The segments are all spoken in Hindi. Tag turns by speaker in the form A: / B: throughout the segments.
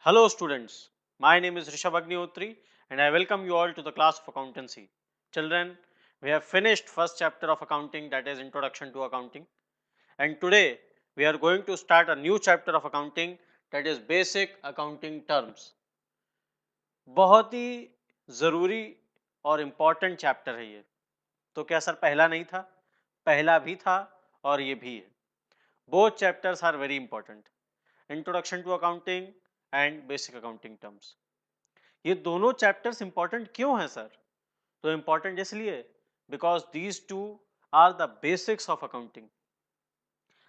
A: Hello students, my name is Rishabh Agnihotri and I welcome you all to the class of accountancy. Children, we have finished first chapter of accounting, that is introduction to accounting, and today we are going to start a new chapter of accounting, that is basic accounting terms. बहुत ही ज़रूरी और इम्पॉर्टेंट चैप्टर है ये। तो क्या सर पहला नहीं था? पहला भी था और ये भी है। Both chapters are very important, introduction to accounting and basic accounting terms. ये दोनों चैप्टर्स इंपॉर्टेंट क्यों हैं सर? तो इंपॉर्टेंट इसलिए because these two are the basics of accounting.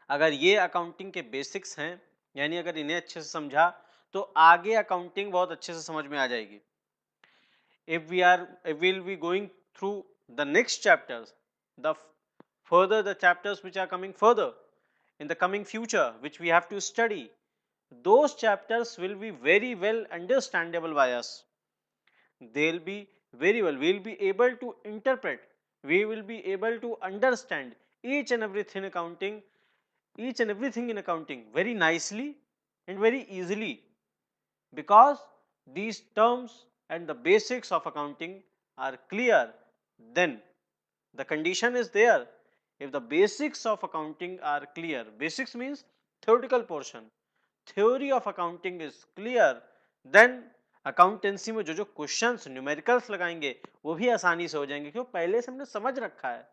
A: अगर ये अकाउंटिंग के बेसिक्स हैं, यानी अगर इन्हें अच्छे से समझा तो आगे अकाउंटिंग बहुत अच्छे से समझ में आ जाएगी। if we'll be going through the next chapters, the chapters which are coming further in the coming future, which we have to study, those chapters will be very well understandable by us. They'll be very well, we'll be able to interpret, we will be able to understand each and everything in accounting very nicely and very easily, because these terms and the basics of accounting are clear. Then the condition is there, if the basics of accounting are clear, basics means theoretical portion, theory of accounting is clear, then accountancy में जो जो क्वेश्चंस न्यूमेरिकल्स लगाएंगे वो भी आसानी से हो जाएंगे, क्यों पहले से हमने समझ रखा है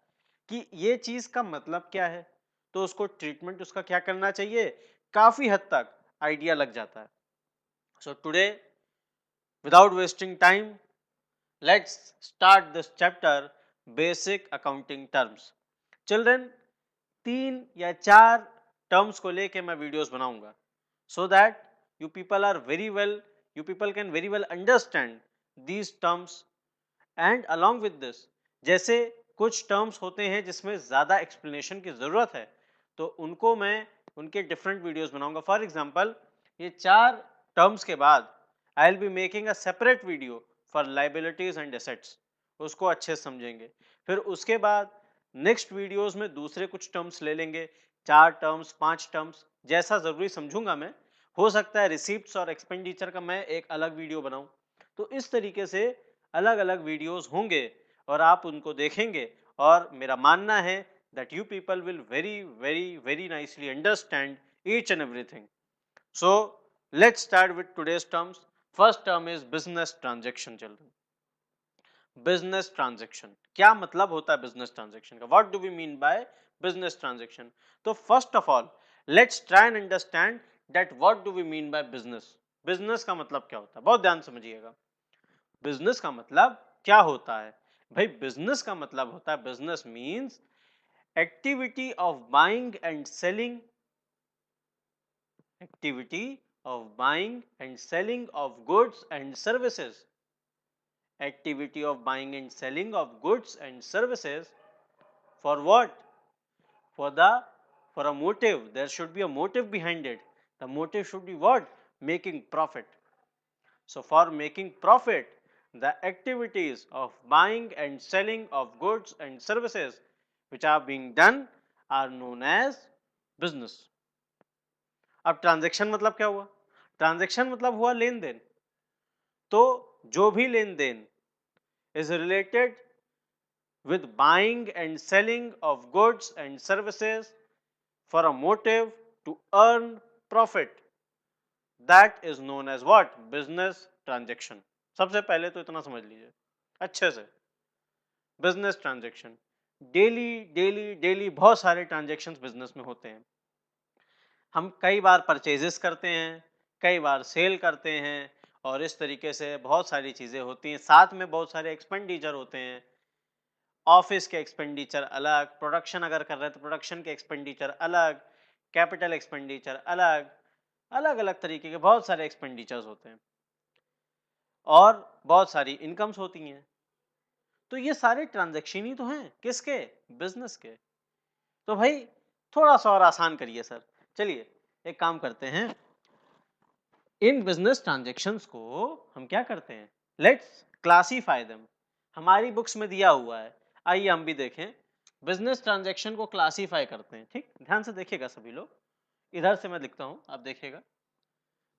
A: कि ये चीज का मतलब क्या है, तो उसको ट्रीटमेंट उसका क्या करना चाहिए, काफी हद तक आइडिया लग जाता है। So today without wasting time, let's start this chapter, basic accounting terms. Children, 3 या 4 टर्म्स को लेके मैं वीडियोस बनाऊंगा, so that you people can very well understand these terms. And along with this, जैसे कुछ टर्म्स होते हैं जिसमें ज़्यादा एक्सप्लेनेशन की ज़रूरत है, तो उनको मैं उनके डिफरेंट वीडियोस बनाऊंगा। फॉर एग्जांपल, ये 4 टर्म्स के बाद I will be making a separate video for liabilities and assets, उसको अच्छे से समझेंगे। फिर उसके बाद नेक्स्ट वीडियोस में दूसरे कुछ टर्म्स ले लेंगे, 4 टर्म्स 5 टर्म्स, जैसा ज़रूरी समझूंगा मैं। हो सकता है रिसीप्ट्स और एक्सपेंडिचर का मैं एक अलग वीडियो बनाऊं। तो इस तरीके से अलग अलग वीडियोस होंगे और आप उनको देखेंगे, और मेरा मानना है that you people will very nicely understand each and everything. So let's start with today's terms. First term is business transaction. Children, business transaction क्या मतलब होता है? business transaction का what do we mean by business transaction? तो first of all, let's try and understand that what do we mean by business. business का मतलब क्या होता है, बहुत ध्यान समझिएगा। बिजनेस का मतलब क्या होता है भाई? बिजनेस का मतलब होता है, business means activity of buying and selling, activity of buying and selling of goods and services, activity of buying and selling of goods and services. For what? For the for a motive, there should be a motive behind it. The motive should be what? Making profit. So for making profit, the activities of buying and selling of goods and services which are being done are known as business. अब ट्रांजैक्शन मतलब क्या हुआ? ट्रांजैक्शन मतलब हुआ लेन देन। तो जो भी लेन then is related with buying and selling of goods and services for a motive to earn profit, that is known as what? Business transaction. सबसे पहले तो इतना समझ लीजिए अच्छे से। Business transaction, daily daily daily बहुत सारे ट्रांजैक्शंस बिजनेस में होते हैं। हम कई बार परचेजेस करते हैं, कई बार सेल करते हैं, और इस तरीके से बहुत सारी चीज़ें होती हैं। साथ में बहुत सारे एक्सपेंडिचर होते हैं, ऑफिस के एक्सपेंडिचर अलग, प्रोडक्शन अगर कर रहे हैं तो प्रोडक्शन के एक्सपेंडिचर अलग, कैपिटल एक्सपेंडिचर अलग, अलग अलग तरीके के बहुत सारे एक्सपेंडिचर्स होते हैं, और बहुत सारी इनकम्स होती हैं। तो ये सारे ट्रांजैक्शन ही तो हैं, किसके? बिजनेस के। तो भाई थोड़ा सा और आसान करिए सर। चलिए एक काम करते हैं, इन बिजनेस ट्रांजैक्शंस को हम क्या करते हैं, लेट्स क्लासीफाई देम। हमारी बुक्स में दिया हुआ है, आइए हम भी देखें। बिजनेस ट्रांजैक्शन को क्लासीफाई करते हैं, ठीक ध्यान से देखिएगा सभी लोग। इधर से मैं लिखता हूं, आप देखिएगा।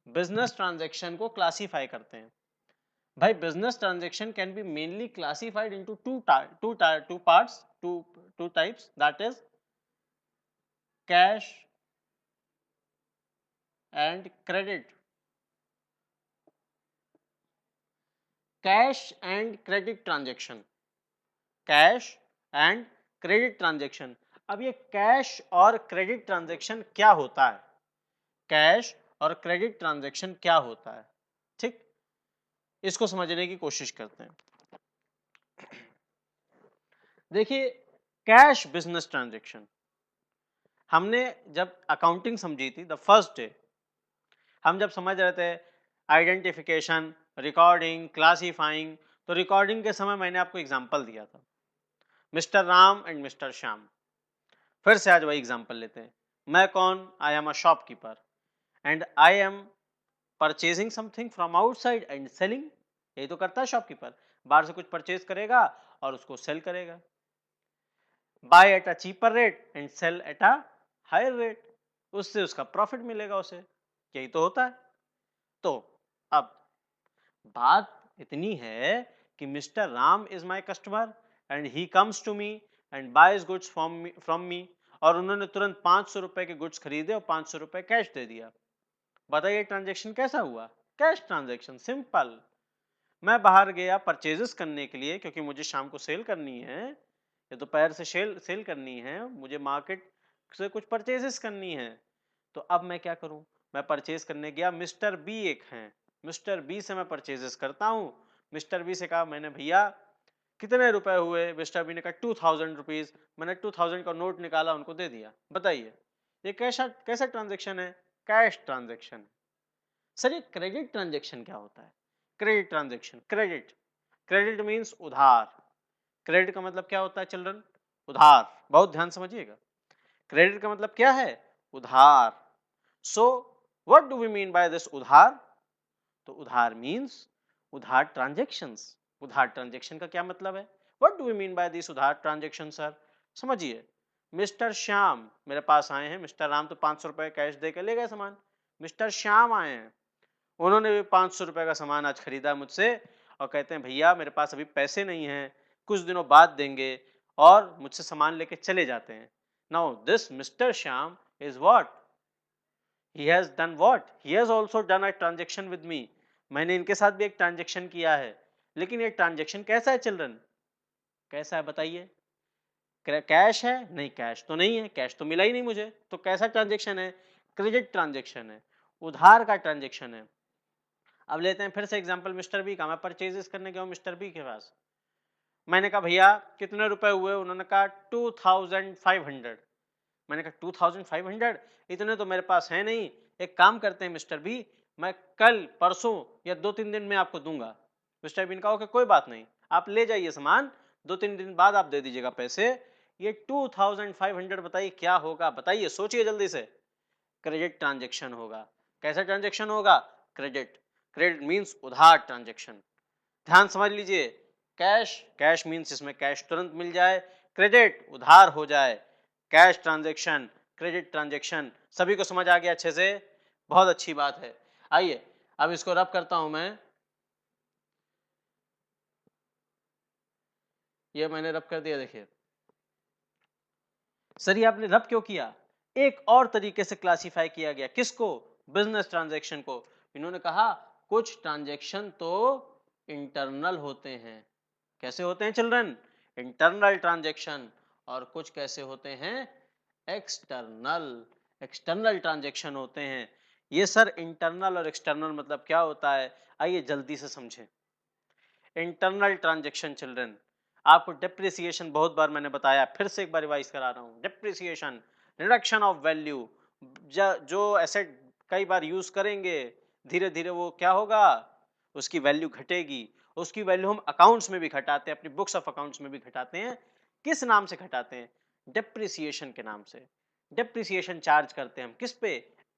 A: बिजनेस ट्रांजेक्शन को क्लासीफाई करते हैं। भाई business transaction can be mainly classified into two parts, two types, that is cash and credit. Cash and credit transaction, cash and credit transaction. अब ये कैश और क्रेडिट ट्रांजेक्शन क्या होता है, कैश और क्रेडिट ट्रांजेक्शन क्या होता है, ठीक, इसको समझने की कोशिश करते हैं। देखिए कैश बिजनेस ट्रांजेक्शन, हमने जब अकाउंटिंग समझी थी द फर्स्ट डे, हम जब समझ रहे थे आइडेंटिफिकेशन, रिकॉर्डिंग, क्लासीफाइंग, तो रिकॉर्डिंग के समय मैंने आपको एग्जांपल दिया था mister Ram and mister Shyam. फिर से आज वही एग्जांपल लेते हैं। मैं कौन, I am a shopkeeper and I am purchasing something from outside and selling. यही तो करता है शॉपकीपर, बाहर से कुछ परचेज करेगा और उसको सेल करेगा। Buy at a cheaper rate and sell at a higher rate, उससे उसका प्रॉफिट मिलेगा उसे, यही तो होता है। तो अब बात इतनी है कि mister Ram is my customer and he comes to me and buys goods from me, और उन्होंने तुरंत 500 रुपए के गुड्स खरीदे और 500 रुपए कैश दे दिया। बताइए ट्रांजैक्शन कैसा हुआ, कैश ट्रांजैक्शन, सिंपल। मैं बाहर गया परचेजेस करने के लिए क्योंकि मुझे शाम को सेल करनी है, या दोपहर से सेल करनी है, मुझे मार्केट से कुछ परचेजेस करनी है। तो अब मैं क्या करूं, मैं परचेज करने गया, मिस्टर बी एक हैं, मिस्टर बी से मैं परचेजेस करता हूं। मिस्टर बी से कहा मैंने, भैया कितने रुपए हुए, मिस्टर बी ने कहा 2000 रुपीज, मैंने 2000 का नोट निकाला उनको दे दिया। बताइए ये कैसा कैसा ट्रांजेक्शन है, कैश ट्रांजेक्शन। सर ये क्रेडिट ट्रांजेक्शन क्या होता है, credit transaction, credit, credit means उधार। क्रेडिट का मतलब क्या होता है चिल्ड्रन, उधार, बहुत ध्यान समझिएगा। क्रेडिट का मतलब क्या है, उधार। So what do we mean by this उधार, तो उधार मीन्स उधार ट्रांजेक्शंस। उधार ट्रांजेक्शन का क्या मतलब है, what do we mean by this उधार ट्रांजेक्शन सर। समझिए, मिस्टर श्याम मेरे पास आए हैं, मिस्टर राम तो 500 रुपए कैश दे के ले गए सामान, मिस्टर श्याम आए हैं, उन्होंने भी 500 रुपए का सामान आज खरीदा मुझसे और कहते हैं भैया मेरे पास अभी पैसे नहीं हैं, कुछ दिनों बाद देंगे, और मुझसे सामान लेके चले जाते हैं। Now this mister Shyam is what, he has done what, he has also done a transaction with me, मैंने इनके साथ भी एक ट्रांजेक्शन किया है। लेकिन ये ट्रांजेक्शन कैसा है चिल्ड्रन, कैसा है बताइए, कैश है, नहीं कैश तो नहीं है, कैश तो मिला ही नहीं मुझे, तो कैसा ट्रांजेक्शन है, क्रेडिट ट्रांजेक्शन है, उधार का ट्रांजेक्शन है। अब लेते हैं फिर से एग्जांपल मिस्टर बी का, मैं परचेजेस करने गया हूं मिस्टर बी के पास, मैंने कहा भैया कितने रुपए हुए, उन्होंने कहा 2500, मैंने कहा 2500, इतने तो मेरे पास है नहीं, एक काम करते हैं मिस्टर बी, मैं कल परसों या 2-3 दिन में आपको दूंगा। मिस्टर बी ने कहा ओके कोई बात नहीं, आप ले जाइए सामान, 2-3 दिन बाद आप दे दीजिएगा पैसे। ये 2500 बताइए क्या होगा, बताइए सोचिए जल्दी से, क्रेडिट ट्रांजेक्शन होगा। कैसा ट्रांजेक्शन होगा, क्रेडिट, क्रेडिट मीन्स उधार ट्रांजेक्शन। ध्यान समझ लीजिए, कैश, कैश मीन्स इसमें कैश तुरंत मिल जाए, क्रेडिट उधार हो जाए, कैश ट्रांजेक्शन, क्रेडिट ट्रांजेक्शन। सभी को समझ आ गया अच्छे से, बहुत अच्छी बात है। आइए अब इसको रब करता हूं मैं, ये मैंने रब कर दिया, देखिए सर ये आपने रब क्यों किया, एक और तरीके से क्लासिफाई किया गया, किसको, बिजनेस ट्रांजैक्शन को। इन्होंने कहा कुछ ट्रांजैक्शन तो इंटरनल होते हैं, कैसे होते हैं चिल्ड्रन, इंटरनल ट्रांजैक्शन, और कुछ कैसे होते हैं, एक्सटर्नल, एक्सटर्नल ट्रांजैक्शन होते हैं। ये सर इंटरनल और एक्सटर्नल मतलब क्या होता है, आइए जल्दी से समझें। इंटरनल ट्रांजैक्शन चिल्ड्रन, आपको डेप्रिसिएशन बहुत बार मैंने बताया, फिर से एक बार रिवाइज करा रहा हूं, डेप्रिसिएशन रिडक्शन ऑफ वैल्यू, जो एसेट कई बार यूज करेंगे धीरे धीरे वो क्या होगा, उसकी वैल्यू घटेगी। उसकी वैल्यू हम अकाउंट्स में भी घटाते हैं, अपनी बुक्स ऑफ अकाउंट्स में भी घटाते हैं, किस नाम से घटाते हैं, डेप्रिसिएशन के नाम से। डेप्रिसिएशन चार्ज करते हैं हम किस पे,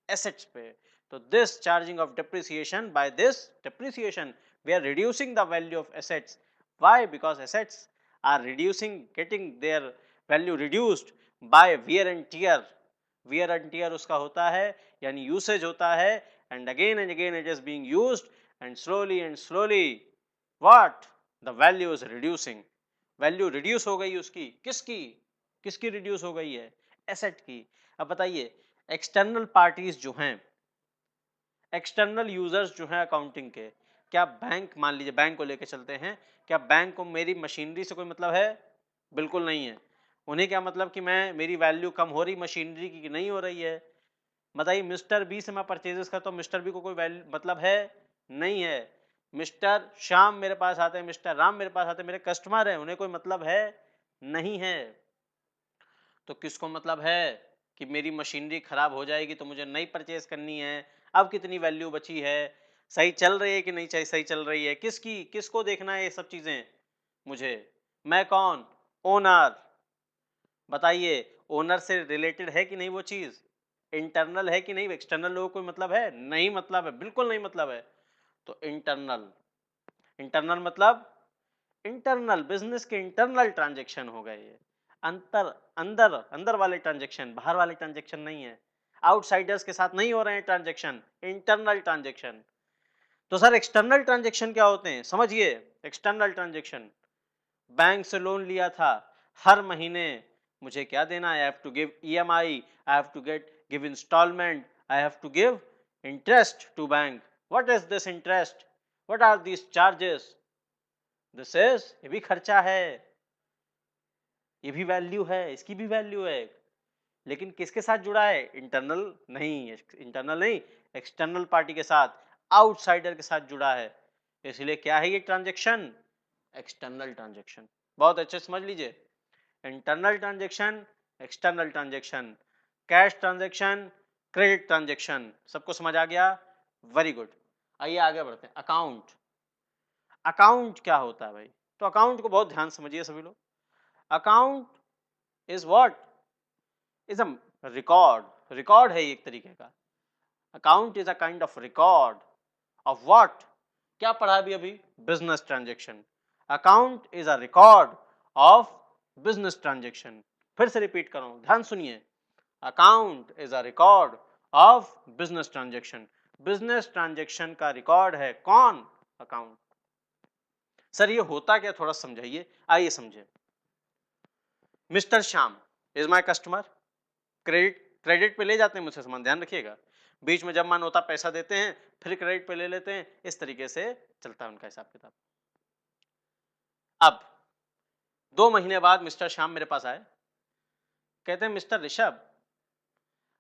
A: एसेट्स पे। तो this charging of depreciation, by this depreciation we are reducing the value of assets. Why? Because assets are reducing, getting their value reduced by wear and tear. wear and tear उसका होता है यानी यूसेज होता है, and again it is being used, and slowly what, the value is reducing. Value reduce हो गई उसकी, किसकी, किसकी रिड्यूस हो गई है, एसेट की। अब बताइए, एक्सटर्नल पार्टीज जो हैं, एक्सटर्नल यूजर्स जो हैं अकाउंटिंग के, क्या बैंक, मान लीजिए बैंक को लेकर चलते हैं, क्या बैंक को मेरी मशीनरी से कोई मतलब है? बिल्कुल नहीं है। उन्हें क्या मतलब कि मैं, मेरी वैल्यू कम हो रही मशीनरी की कि नहीं हो रही है? बताइए, मिस्टर बी से मैं परचेजेस करता हूँ, मिस्टर बी को कोई वैल्यू मतलब है? नहीं है। मिस्टर श्याम मेरे पास आते हैं, मिस्टर राम मेरे पास आते हैं, मेरे कस्टमर हैं, उन्हें कोई मतलब है? नहीं है। तो किसको मतलब है कि मेरी मशीनरी खराब हो जाएगी तो मुझे नई परचेज करनी है, अब कितनी वैल्यू बची है, सही चल रही है कि नहीं सही चल रही है, किसकी, किसको देखना है ये सब चीजें मुझे? मैं कौन? ओनर। बताइए, ओनर से रिलेटेड है कि नहीं वो चीज? इंटरनल है कि नहीं? एक्सटर्नल लोगों को मतलब है? नहीं मतलब है, बिल्कुल नहीं मतलब है। तो इंटरनल, इंटरनल मतलब इंटरनल, बिजनेस के इंटरनल ट्रांजैक्शन हो गए ये, अंतर, अंदर अंदर वाले ट्रांजैक्शन, बाहर वाले ट्रांजैक्शन नहीं है, आउटसाइडर्स के साथ नहीं हो रहे हैं ट्रांजैक्शन, इंटरनल ट्रांजैक्शन। तो सर एक्सटर्नल ट्रांजैक्शन क्या होते हैं, समझिए। एक्सटर्नल ट्रांजैक्शन, बैंक से लोन लिया था, हर महीने मुझे क्या देना है, I have to give EMI, I have to give instalment, I have to give interest to bank. What is this interest, what are this charges? This is, ये भी खर्चा है, ये भी वैल्यू है, इसकी भी वैल्यू है, लेकिन किसके साथ जुड़ा है? इंटरनल नहीं, इंटरनल नहीं, एक्सटर्नल पार्टी के साथ, आउटसाइडर के साथ जुड़ा है। इसलिए क्या है ये ट्रांजैक्शन? External transaction. बहुत अच्छे समझ लीजिए, internal transaction, external transaction, cash transaction, credit transaction, सबको समझ आ गया? Very good. आइए आगे बढ़ते हैं। अकाउंट, अकाउंट क्या होता है भाई? तो अकाउंट को बहुत ध्यान समझिए सभी लोग। Account is what, is a record, record है एक तरीके का। Account is a kind of record of what, क्या पढ़ा अभी अभी? Business transaction. Account is a record of business transaction. फिर से रिपीट कर रहा हूं, ध्यान सुनिए। Account is a record of business transaction. Business transaction का रिकॉर्ड है कौन? अकाउंट। सर ये होता क्या, थोड़ा समझाइए, आइए समझे। Mister Shyam is my customer, credit, credit पे ले जाते हैं मुझसे सामान, ध्यान रखिएगा, बीच में जब मन होता पैसा देते हैं, फिर क्रेडिट पे ले लेते हैं, इस तरीके से चलता है उनका हिसाब किताब। अब 2 महीने बाद मिस्टर श्याम मेरे पास आए, कहते हैं मिस्टर ऋषभ,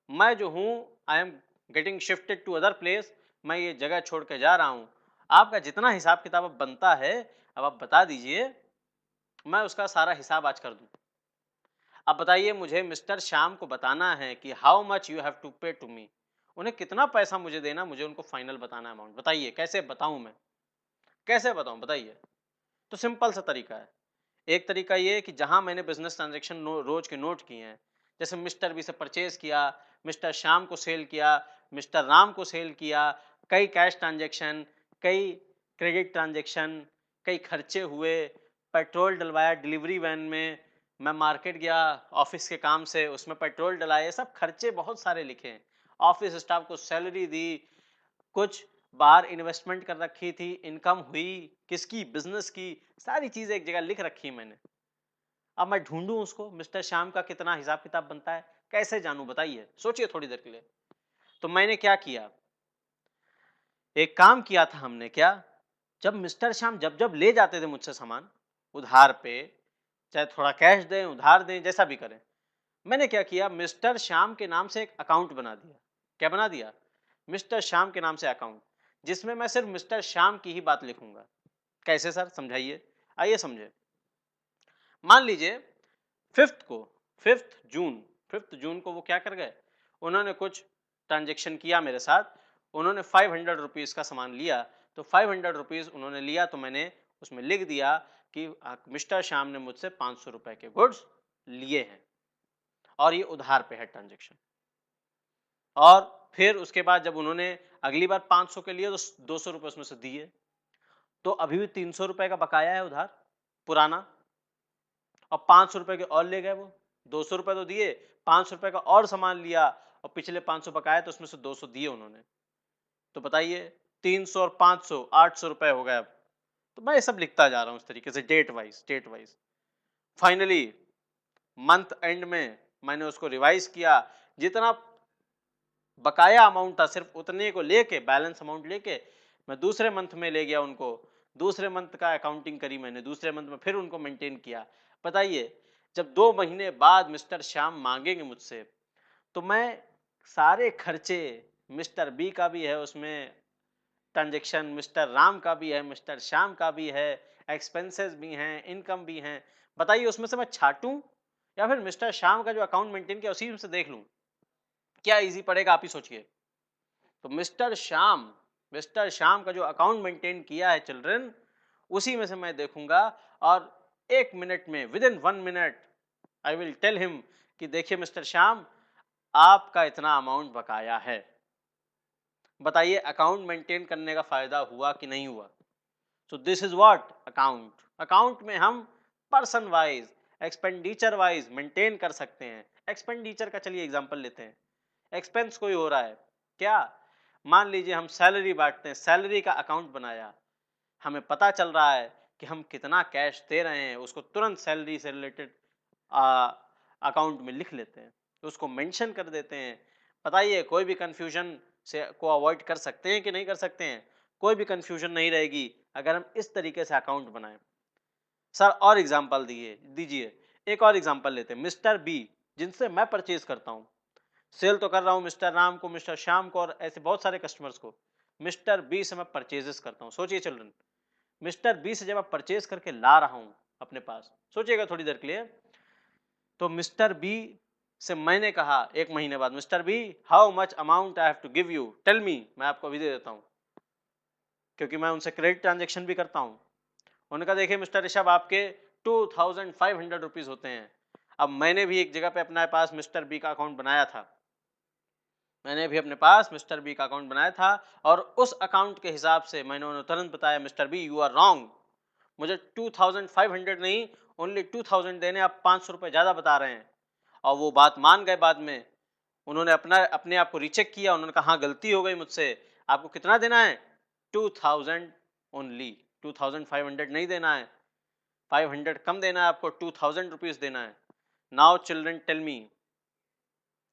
A: मैं जो हूं, I am getting shifted to other place, मैं ये जगह छोड़ के जा रहा हूं, आपका जितना हिसाब किताब अब बनता है, अब आप बता दीजिए, मैं उसका सारा हिसाब आज कर दूं। अब बताइए, मुझे मिस्टर श्याम को बताना है कि how much you have to pay to me, उन्हें कितना पैसा मुझे देना, मुझे उनको फाइनल बताना है अमाउंट। बताइए कैसे बताऊं मैं, कैसे बताऊं बताइए। तो सिंपल सा तरीका है। एक तरीका ये कि जहां मैंने बिजनेस ट्रांजेक्शन रोज के नोट किए हैं, जैसे मिस्टर बी से परचेज किया, मिस्टर श्याम को सेल किया, मिस्टर राम को सेल किया, कई कैश ट्रांजेक्शन, कई क्रेडिट ट्रांजेक्शन, कई खर्चे हुए, पेट्रोल डलवाया डिलीवरी वैन में, मैं मार्केट गया ऑफिस के काम से, उसमें पेट्रोल डलाया, सब खर्चे बहुत सारे लिखे हैं, ऑफिस स्टाफ को सैलरी दी, कुछ बाहर इन्वेस्टमेंट कर रखी थी, इनकम हुई, किसकी, बिजनेस की, सारी चीजें एक जगह लिख रखी मैंने। अब मैं ढूंढूं उसको, मिस्टर श्याम का कितना हिसाब किताब बनता है, कैसे जानूं बताइए, सोचिए थोड़ी देर के लिए। तो मैंने क्या किया, एक काम किया था हमने, क्या, जब मिस्टर श्याम जब जब ले जाते थे मुझसे सामान उधार पे, चाहे थोड़ा कैश दें उधार दें जैसा भी करें, मैंने क्या किया, मिस्टर श्याम के नाम से एक अकाउंट बना दिया। क्या बना दिया? मिस्टर श्याम के नाम से अकाउंट, जिसमें मैं सिर्फ मिस्टर श्याम की ही बात लिखूंगा। कैसे सर, समझाइए, आइए समझे। मान लीजिए फिफ्थ को, फिफ्थ जून को वो क्या कर गए, उन्होंने कुछ ट्रांजेक्शन किया मेरे साथ, उन्होंने 500 रुपीज का सामान लिया, तो 500 रुपीज उन्होंने लिया, तो मैंने उसमें लिख दिया कि मिस्टर श्याम ने मुझसे 500 रुपए के गुड्स लिए हैं, और ये उधार पे है ट्रांजेक्शन। और फिर उसके बाद जब उन्होंने अगली बार 500 के लिए, तो 200 रुपए उसमें से दिए, तो अभी भी 300 रुपए का बकाया है उधार पुराना, और 500 रुपए के और ले गए वो, 200 रुपए तो दिए, 500 रुपए का और सामान लिया, और पिछले 500 बकाया, तो उसमें से 200 दिए उन्होंने। तो बताइए 300 और 500 800 रुपए हो गए अब। तो मैं ये सब लिखता जा रहा हूँ इस तरीके से date wise. Finally month end में मैंने उसको रिवाइज किया, जितना बकाया अमाउंट था सिर्फ उतने को लेके, बैलेंस अमाउंट लेके मैं दूसरे मंथ में ले गया उनको, दूसरे मंथ का अकाउंटिंग करी मैंने, दूसरे मंथ में फिर उनको मेंटेन किया। बताइए जब 2 महीने बाद मिस्टर श्याम मांगेंगे मुझसे, तो मैं सारे खर्चे, मिस्टर बी का भी है उसमें ट्रांजेक्शन, मिस्टर राम का भी है, मिस्टर श्याम का भी है, एक्सपेंसेस भी हैं, इनकम भी हैं, बताइए उसमें से मैं छाटूं या फिर मिस्टर श्याम का जो अकाउंट मेंटेन किया उसी में से देख लूं? क्या इजी पड़ेगा आप ही सोचिए। तो मिस्टर श्याम का जो अकाउंट मेंटेन किया है चिल्ड्रन, उसी में से मैं देखूंगा, और 1 मिनट में, within 1 minute I will tell him कि देखिए मिस्टर श्याम, आपका इतना अमाउंट बकाया है। बताइए अकाउंट मेंटेन करने का फायदा हुआ कि नहीं हुआ? So this is what account. Account में हम person wise, expenditure wise maintain कर सकते हैं। एक्सपेंडिचर का चलिए एग्जांपल लेते हैं। एक्सपेंस कोई हो रहा है क्या, मान लीजिए हम सैलरी बांटते हैं, सैलरी का अकाउंट बनाया, हमें पता चल रहा है कि हम कितना कैश दे रहे हैं, उसको तुरंत सैलरी से रिलेटेड अकाउंट में लिख लेते हैं, तो उसको मेंशन कर देते हैं। बताइए कोई भी कंफ्यूजन से को अवॉइड कर सकते हैं कि नहीं कर सकते हैं? कोई भी कंफ्यूजन नहीं रहेगी अगर हम इस तरीके से अकाउंट बनाएं। सर और एग्जांपल दीजिए। एक और एग्जांपल लेते हैं, मिस्टर बी जिनसे मैं परचेज करता हूं, सेल तो कर रहा हूं मिस्टर राम को, मिस्टर श्याम को और ऐसे बहुत सारे कस्टमर्स को। मिस्टर बी से मैं परचेजेस करता हूं। सोचिए चिल्ड्रन, मिस्टर बी से जब मैं परचेज करके ला रहा हूं अपने पास, सोचिएगा थोड़ी देर के लिए, तो मिस्टर बी से मैंने कहा 1 महीने बाद, mister B how much amount I have to give you, tell me, मैं आपको अभी दे देता हूं, क्योंकि मैं उनसे क्रेडिट ट्रांजेक्शन भी करता हूं। उन्होंने कहा देखिए मिस्टर ऋषभ, आपके 2500 रुपीज होते हैं। अब मैंने भी एक जगह पे अपने पास मिस्टर बी का अकाउंट बनाया था, मैंने भी अपने पास मिस्टर बी का अकाउंट बनाया था, और उस अकाउंट के हिसाब से मैंने उन्हें तुरंत बताया, mister B you are wrong, मुझे 2500 नहीं, ओनली 2000 देने, आप 500 रुपए ज्यादा बता रहे हैं। और वो बात मान गए। बाद में उन्होंने अपने आप को रीचेक किया, उन्होंने कहा हाँ गलती हो गई मुझसे, आपको कितना देना है? 2000 ओनली, 2500 नहीं देना है, 500 कम देना है आपको, 2000 रुपीज देना है। नाउ चिल्ड्रन टेल मी,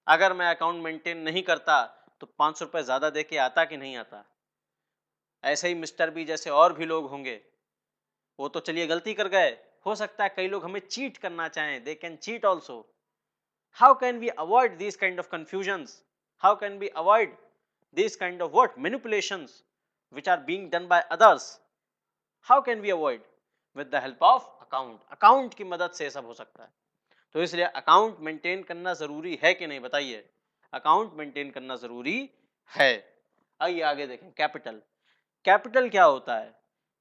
A: अगर मैं अकाउंट मेंटेन नहीं करता तो 500 रुपए ज्यादा दे के आता कि नहीं आता? ऐसे ही मिस्टर बी जैसे और भी लोग होंगे, वो तो चलिए गलती कर गए, हो सकता है कई लोग हमें चीट करना चाहें, they can cheat also. How can we avoid this kind of confusions? How can we avoid this kind of what manipulations which are being done by others? How can we avoid? With the help of account. Account की मदद से सब हो सकता है। तो इसलिए अकाउंट मेंटेन करना जरूरी है कि नहीं, बताइए? अकाउंट मेंटेन करना जरूरी है। आइए आगे देखें, कैपिटल। कैपिटल क्या होता है?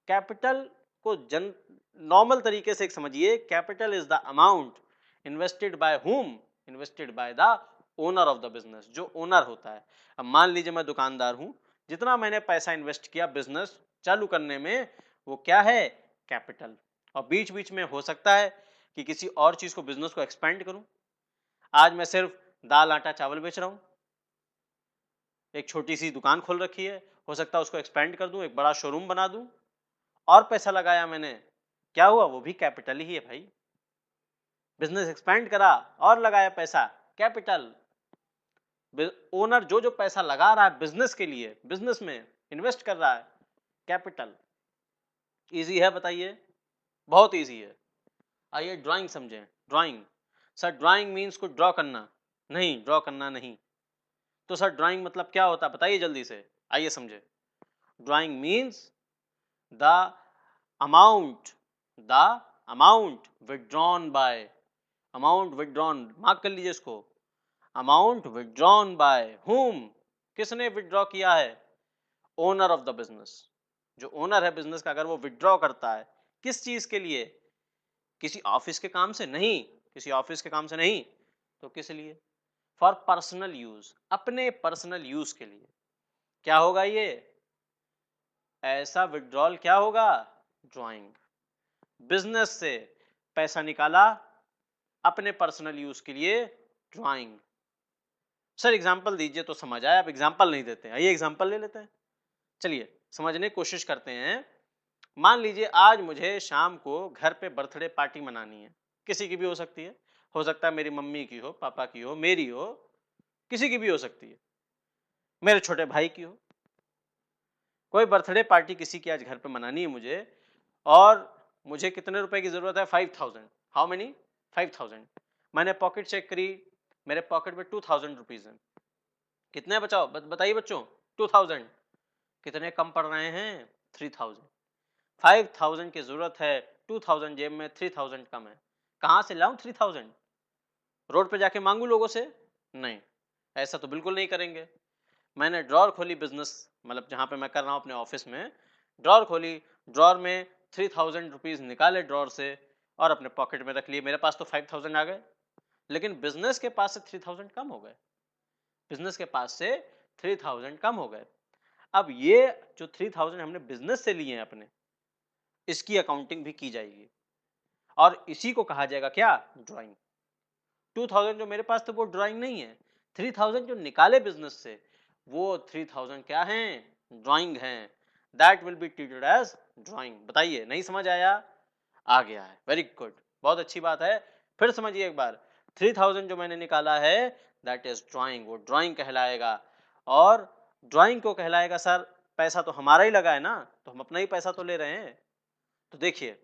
A: कैपिटल को जन नॉर्मल तरीके से एक समझिए, capital is the amount invested by whom, invested by the owner of the business, जो ओनर होता है। अब मान लीजिए मैं दुकानदार हूं, जितना मैंने पैसा इन्वेस्ट किया बिजनेस चालू करने में, वो क्या है? कैपिटल। और बीच बीच में हो सकता है कि किसी और चीज को, बिजनेस को एक्सपेंड करूं। आज मैं सिर्फ दाल आटा चावल बेच रहा हूं, एक छोटी सी दुकान खोल रखी है, हो सकता है उसको एक्सपेंड कर दूं, एक बड़ा शोरूम बना दूं, और पैसा लगाया मैंने, क्या हुआ? वो भी कैपिटल ही है भाई। बिजनेस एक्सपेंड करा और लगाया पैसा, कैपिटल। ओनर जो जो पैसा लगा रहा है बिजनेस के लिए, बिजनेस में इन्वेस्ट कर रहा है, कैपिटल। इजी है बताइए? बहुत इजी है। आइए ड्राइंग समझें। ड्राइंग, सर ड्राइंग मीन्स को ड्रॉ करना, नहीं ड्रॉ करना नहीं। तो सर ड्राइंग मतलब क्या होता है बताइए जल्दी से, आइए समझे। Drawing means the amount, the amount withdrawn bye, amount withdrawn, mark कर लीजिए इसको, अमाउंट विथड्रॉन बाय हुम, किसने विथड्रॉ किया है? Owner of the business. जो ओनर है बिजनेस का, अगर वो विथड्रॉ करता है, किस चीज के लिए? किसी ऑफिस के काम से नहीं, किसी ऑफिस के काम से नहीं, तो किस लिए? फॉर पर्सनल यूज, अपने पर्सनल यूज के लिए। क्या होगा ये? ऐसा विड्रॉल क्या होगा? ड्राइंग। बिजनेस से पैसा निकाला अपने पर्सनल यूज के लिए, ड्राइंग। सर एग्जांपल दीजिए तो समझ आए, आप एग्जांपल नहीं देते हैं। आइए एग्जांपल ले लेते हैं। चलिए समझने की कोशिश करते हैं। मान लीजिए आज मुझे शाम को घर पे बर्थडे पार्टी मनानी है, किसी की भी हो सकता है मेरी मम्मी की हो, पापा की हो, मेरी हो, किसी की भी हो सकती है, मेरे छोटे भाई की हो। कोई बर्थडे पार्टी किसी की आज घर पे मनानी है मुझे, और मुझे कितने रुपए की जरूरत है? 5000। How many? 5000। मैंने पॉकेट चेक करी, मेरे पॉकेट में 2000 रुपीज है। कितने बचाओ बताइए बच्चों? 2000। कितने कम पड़ रहे हैं? 3000। 5000 की जरूरत है, 2000 जेब में, 3000 कम है। कहां से लाऊं 3000? रोड पे जाके मांगू लोगों से? नहीं, ऐसा तो बिल्कुल नहीं करेंगे। मैंने ड्रॉर खोली, बिजनेस मतलब जहां पे मैं कर रहा हूं अपने ऑफिस में, ड्रॉर खोली, ड्रॉर में 3000 रुपीज निकाले ड्रॉर से और अपने पॉकेट में रख लिए। मेरे पास तो 5000 आ गए, लेकिन बिजनेस के पास से 3000 कम हो गए। बिजनेस के पास से 3000 कम हो गए। अब ये जो 3000 हमने बिजनेस से लिए हैं अपने, इसकी अकाउंटिंग भी की जाएगी और इसी को कहा जाएगा क्या? ड्राइंग। 2000 जो मेरे पास थे वो ड्राइंग नहीं है, 3000 जो निकाले बिजनेस से वो 3000 क्या हैं? ड्राइंग हैं। That will be treated as drawing. बताइए, नहीं समझ आया? आ गया है, वेरी गुड, बहुत अच्छी बात है। फिर समझिए एक बार, 3000 जो मैंने निकाला है दैट इज ड्राइंग, वो ड्राइंग कहलाएगा। और ड्राइंग को कहलाएगा सर, पैसा तो हमारा ही लगा है ना, तो हम अपना ही पैसा तो ले रहे हैं। तो देखिए,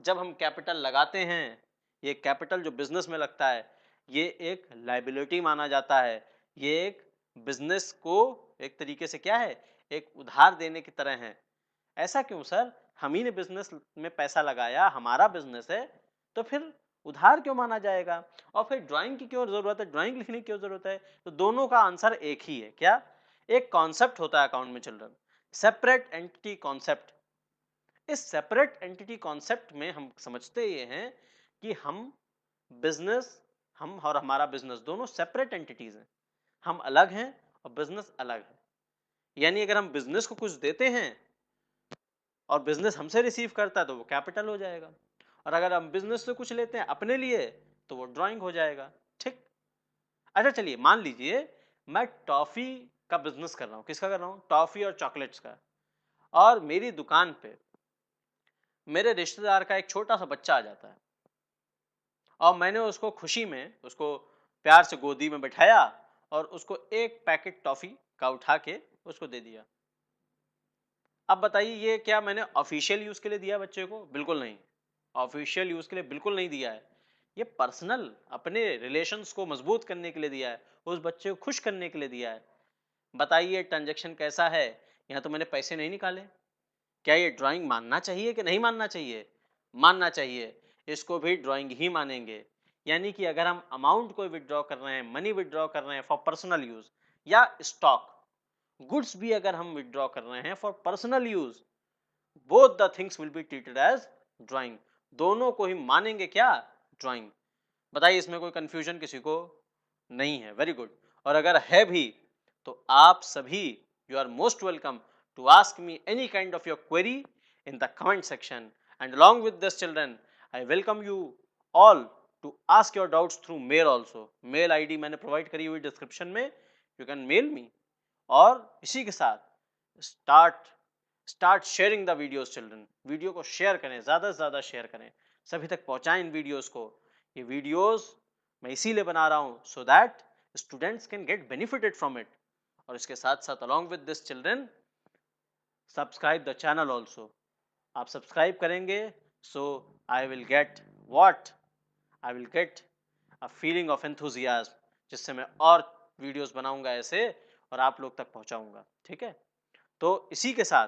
A: जब हम कैपिटल लगाते हैं, ये कैपिटल जो बिजनेस में लगता है ये एक लाइबिलिटी माना जाता है। ये एक बिजनेस को एक तरीके से क्या है, एक उधार देने की तरह है। ऐसा क्यों सर? हम ही ने बिजनेस में पैसा लगाया, हमारा बिजनेस है, तो फिर उधार क्यों माना जाएगा? और फिर ड्राइंग की क्यों जरूरत है, ड्राइंग लिखने की क्यों जरूरत है? तो दोनों का आंसर एक ही है। क्या? एक कॉन्सेप्ट होता है अकाउंट में चिल्ड्रन, सेपरेट एंटिटी कॉन्सेप्ट। इस सेपरेट एंटिटी कॉन्सेप्ट में हम समझते ये हैं कि हम बिजनेस, हम और हमारा बिजनेस दोनों सेपरेट एंटिटीज हैं। हम अलग हैं और बिजनेस अलग है। यानी अगर हम बिजनेस को कुछ देते हैं और बिजनेस हमसे रिसीव करता है तो वो कैपिटल हो जाएगा, और अगर हम बिजनेस से कुछ लेते हैं अपने लिए तो वो ड्राइंग हो जाएगा। ठीक? अच्छा चलिए, मान लीजिए मैं टॉफी का बिजनेस कर रहा हूं। किसका कर रहा हूं? टॉफी और चॉकलेट्स का। और मेरी दुकान पे मेरे रिश्तेदार का एक छोटा सा बच्चा आ जाता है और मैंने उसको खुशी में, उसको प्यार से गोदी में बैठाया और उसको एक पैकेट टॉफी का उठा के उसको दे दिया। अब बताइए, ये क्या मैंने ऑफिशियल यूज के लिए दिया बच्चे को? बिल्कुल नहीं, ऑफिशियल यूज के लिए बिल्कुल नहीं दिया है। ये पर्सनल, अपने रिलेशंस को मजबूत करने के लिए दिया है, उस बच्चे को खुश करने के लिए दिया है। बताइए ट्रांजैक्शन कैसा है? यहाँ तो मैंने पैसे नहीं निकाले। क्या ये ड्राइंग मानना चाहिए कि नहीं मानना चाहिए? मानना चाहिए, इसको भी ड्राइंग ही मानेंगे। यानी कि अगर हम अमाउंट को विड्रॉ कर रहे हैं, मनी विड्रॉ कर रहे हैं फॉर पर्सनल यूज, या स्टॉक, गुड्स भी अगर हम विड्रॉ कर रहे हैं for personal use, both the things will be treated as drawing. दोनों को ही मानेंगे क्या? ड्राइंग। बताइए, इसमें कोई कंफ्यूजन किसी को नहीं है? Very good. और अगर है भी तो आप सभी, you are most welcome to ask me any kind of your query in the comment section, and along with this children I welcome you all to ask your doubts through mail also. Mail ID मैंने प्रोवाइड करी हुई डिस्क्रिप्शन में, यू कैन मेल मी। और इसी के साथ start start sharing the videos children. Video को शेयर करें, ज़्यादा से ज़्यादा शेयर करें, सभी तक पहुँचाएं इन वीडियोस को। ये वीडियोस मैं इसीलिए बना रहा हूँ so that students can get benefited from it. और इसके साथ साथ along with this children, subscribe the channel also. आप सब्सक्राइब करेंगे so I will get what, I will get a feeling of enthusiasm, जिससे मैं और वीडियोस बनाऊंगा ऐसे और आप लोग तक पहुंचाऊंगा। ठीक है? तो इसी के साथ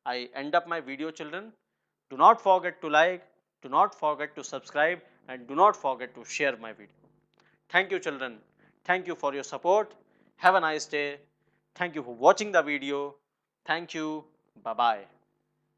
A: I end up my video children. Do not forget to like, do not forget to subscribe, and do not forget to share my video. Thank you children. Thank you for your support. Have a nice day. Thank you for watching the video. Thank you. Bye bye.